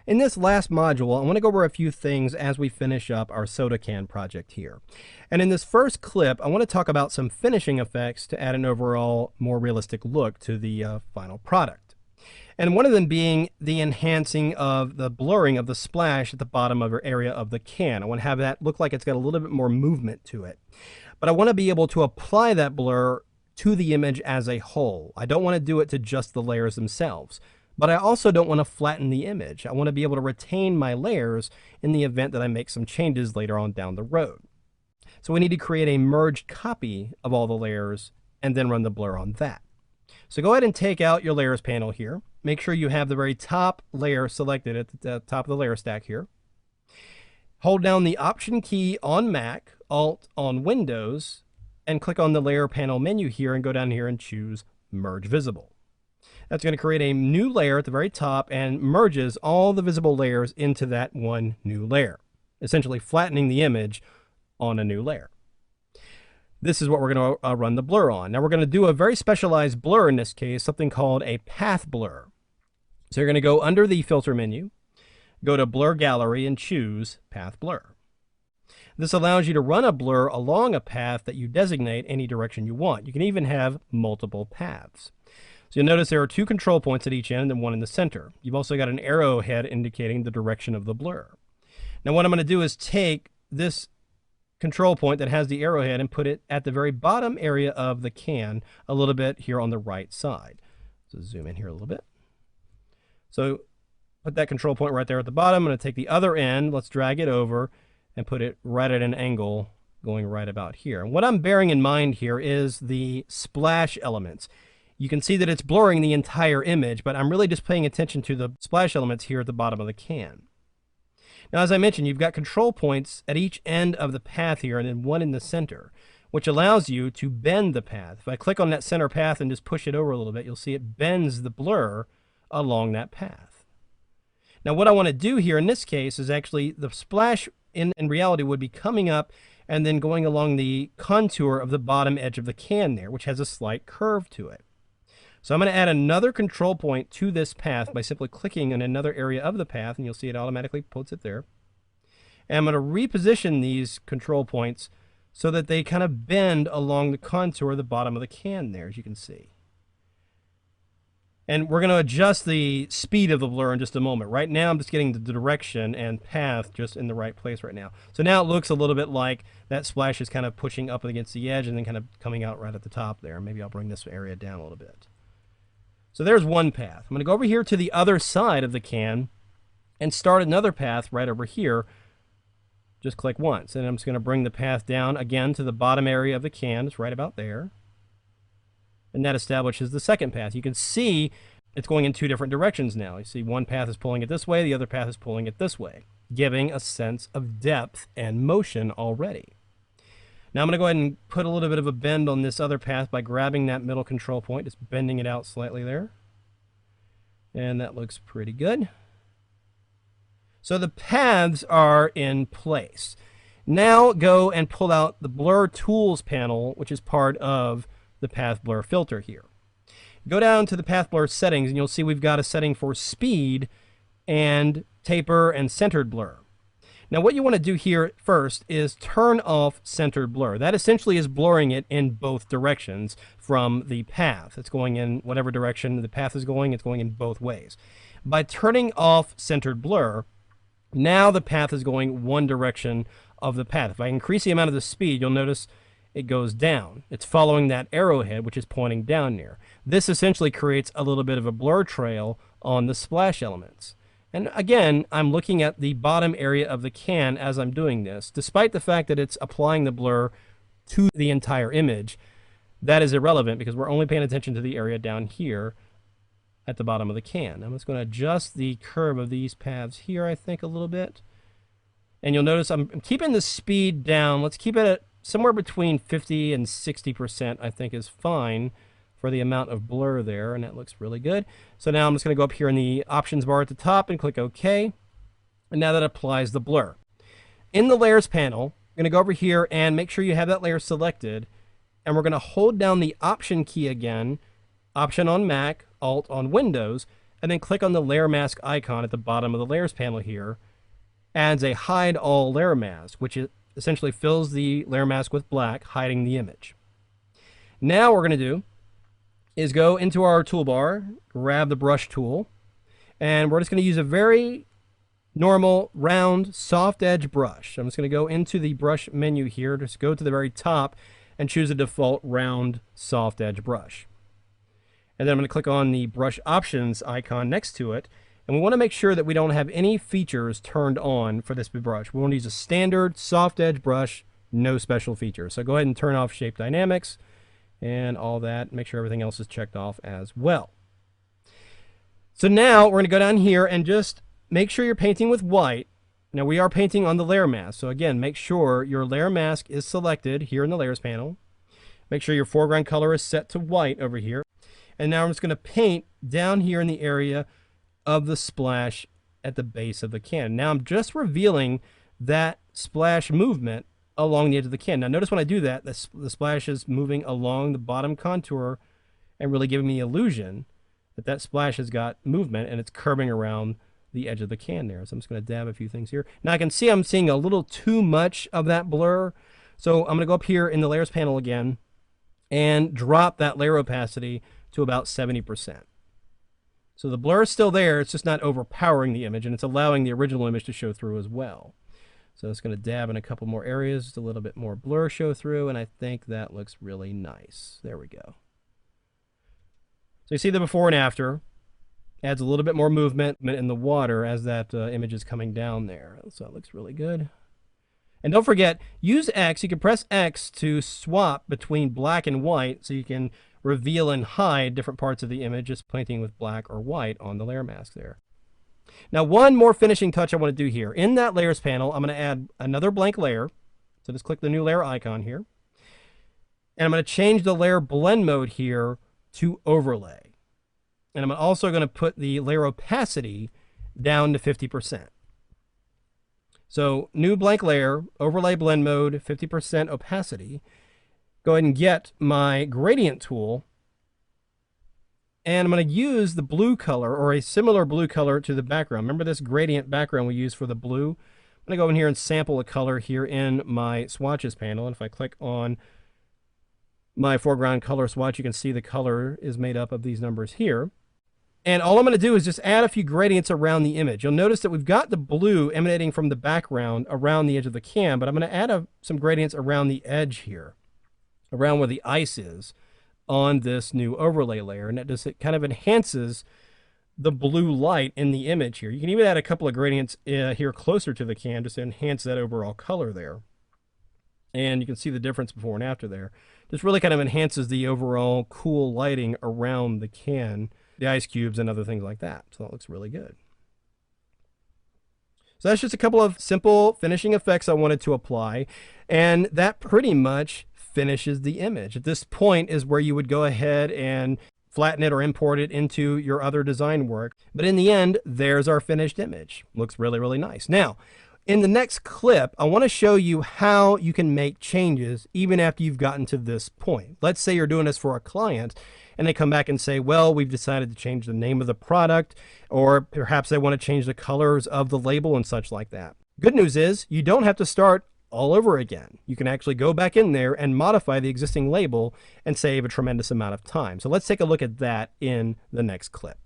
In this last module, I want to go over a few things as we finish up our soda can project here. And in this first clip, I want to talk about some finishing effects to add an overall more realistic look to the final product. And one of them being the enhancing of the blurring of the splash at the bottom of our area of the can. I want to have that look like it's got a little bit more movement to it. But I want to be able to apply that blur to the image as a whole. I don't want to do it to just the layers themselves. But I also don't want to flatten the image. I want to be able to retain my layers in the event that I make some changes later on down the road. So we need to create a merged copy of all the layers and then run the blur on that. So go ahead and take out your layers panel here. Make sure you have the very top layer selected at the top of the layer stack here. Hold down the Option key on Mac, Alt on Windows, and click on the layer panel menu here and go down here and choose Merge Visible. That's going to create a new layer at the very top and merges all the visible layers into that one new layer, essentially flattening the image on a new layer. This is what we're going to run the blur on. Now we're going to do a very specialized blur in this case, something called a path blur. So you're going to go under the filter menu, go to Blur Gallery and choose Path Blur. This allows you to run a blur along a path that you designate any direction you want. You can even have multiple paths. So you'll notice there are two control points at each end and one in the center. You've also got an arrowhead indicating the direction of the blur. Now what I'm going to do is take this control point that has the arrowhead and put it at the very bottom area of the can a little bit here on the right side. So zoom in here a little bit. So put that control point right there at the bottom. I'm going to take the other end, let's drag it over and put it right at an angle going right about here. And what I'm bearing in mind here is the splash elements. You can see that it's blurring the entire image, but I'm really just paying attention to the splash elements here at the bottom of the can. Now, as I mentioned, you've got control points at each end of the path here and then one in the center, which allows you to bend the path. If I click on that center path and just push it over a little bit, you'll see it bends the blur along that path. Now, what I want to do here in this case is actually the splash in reality would be coming up and then going along the contour of the bottom edge of the can there, which has a slight curve to it. So I'm going to add another control point to this path by simply clicking in another area of the path, and you'll see it automatically puts it there. And I'm going to reposition these control points so that they kind of bend along the contour of the bottom of the can there, as you can see. And we're going to adjust the speed of the blur in just a moment. Right now, I'm just getting the direction and path just in the right place right now. So now it looks a little bit like that splash is kind of pushing up against the edge and then kind of coming out right at the top there. Maybe I'll bring this area down a little bit. So there's one path. I'm going to go over here to the other side of the can and start another path right over here. Just click once, and I'm just going to bring the path down again to the bottom area of the can. It's right about there. And that establishes the second path. You can see it's going in two different directions now. You see one path is pulling it this way, the other path is pulling it this way, giving a sense of depth and motion already. Now I'm going to go ahead and put a little bit of a bend on this other path by grabbing that middle control point, just bending it out slightly there. And that looks pretty good. So the paths are in place. Now go and pull out the Blur Tools panel, which is part of the Path Blur filter here. Go down to the Path Blur settings and you'll see we've got a setting for speed and taper and centered blur. Now what you want to do here first is turn off centered blur. That essentially is blurring it in both directions from the path. It's going in whatever direction the path is going, it's going in both ways. By turning off centered blur, now the path is going one direction of the path. If I increase the amount of the speed, you'll notice it goes down. It's following that arrowhead, which is pointing down there. This essentially creates a little bit of a blur trail on the splash elements. And again, I'm looking at the bottom area of the can as I'm doing this. Despite the fact that it's applying the blur to the entire image, that is irrelevant because we're only paying attention to the area down here at the bottom of the can. I'm just going to adjust the curve of these paths here, I think, a little bit. And you'll notice I'm keeping the speed down. Let's keep it at somewhere between 50 and 60%, I think is fine for the amount of blur there, and that looks really good. So now I'm just going to go up here in the options bar at the top and click OK. And now that applies the blur. In the layers panel, I'm going to go over here and make sure you have that layer selected. And we're going to hold down the Option key again, Option on Mac, Alt on Windows, and then click on the layer mask icon at the bottom of the layers panel here, adds a hide all layer mask, which essentially fills the layer mask with black, hiding the image. Now what we're going to do is go into our toolbar, grab the brush tool, and we're just going to use a very normal, round, soft edge brush. I'm just going to go into the brush menu here, just go to the very top and choose a default round, soft edge brush. And then I'm going to click on the brush options icon next to it. And we want to make sure that we don't have any features turned on for this brush. We want to use a standard soft edge brush, no special features. So go ahead and turn off shape dynamics and all that. Make sure everything else is checked off as well. So now we're going to go down here and just make sure you're painting with white. Now we are painting on the layer mask. So again, make sure your layer mask is selected here in the layers panel. Make sure your foreground color is set to white over here. And now I'm just going to paint down here in the area of the splash at the base of the can. Now I'm just revealing that splash movement along the edge of the can. Now notice when I do that, the splash is moving along the bottom contour and really giving me the illusion that that splash has got movement and it's curving around the edge of the can there. So I'm just going to dab a few things here. Now I can see I'm seeing a little too much of that blur. So I'm going to go up here in the layers panel again and drop that layer opacity to about 70%. So the blur is still there, it's just not overpowering the image, and it's allowing the original image to show through as well. So it's going to dab in a couple more areas, just a little bit more blur show through, and I think that looks really nice. There we go. So you see the before and after. Adds a little bit more movement in the water as that image is coming down there. So it looks really good. And don't forget, use X. You can press X to swap between black and white, so you can reveal and hide different parts of the image, just painting with black or white on the layer mask there. Now, one more finishing touch I want to do here. In that layers panel, I'm going to add another blank layer. So just click the new layer icon here. And I'm going to change the layer blend mode here to overlay. And I'm also going to put the layer opacity down to 50%. So new blank layer, overlay blend mode, 50% opacity. Go ahead and get my gradient tool, and I'm going to use the blue color or a similar blue color to the background. Remember this gradient background we used for the blue? I'm going to go in here and sample a color here in my swatches panel, and if I click on my foreground color swatch, you can see the color is made up of these numbers here. And all I'm going to do is just add a few gradients around the image. You'll notice that we've got the blue emanating from the background around the edge of the can, but I'm going to add some gradients around the edge here, around where the ice is on this new overlay layer. And it kind of enhances the blue light in the image here. You can even add a couple of gradients here closer to the can just to enhance that overall color there. And you can see the difference before and after there. This really kind of enhances the overall cool lighting around the can, the ice cubes and other things like that. So that looks really good. So that's just a couple of simple finishing effects I wanted to apply. And that pretty much finishes the image. At this point is where you would go ahead and flatten it or import it into your other design work. But in the end, there's our finished image. Looks really, really nice. Now, in the next clip, I want to show you how you can make changes even after you've gotten to this point. Let's say you're doing this for a client and they come back and say, well, we've decided to change the name of the product, or perhaps they want to change the colors of the label and such like that. Good news is you don't have to start all over again. You can actually go back in there and modify the existing label and save a tremendous amount of time. So let's take a look at that in the next clip.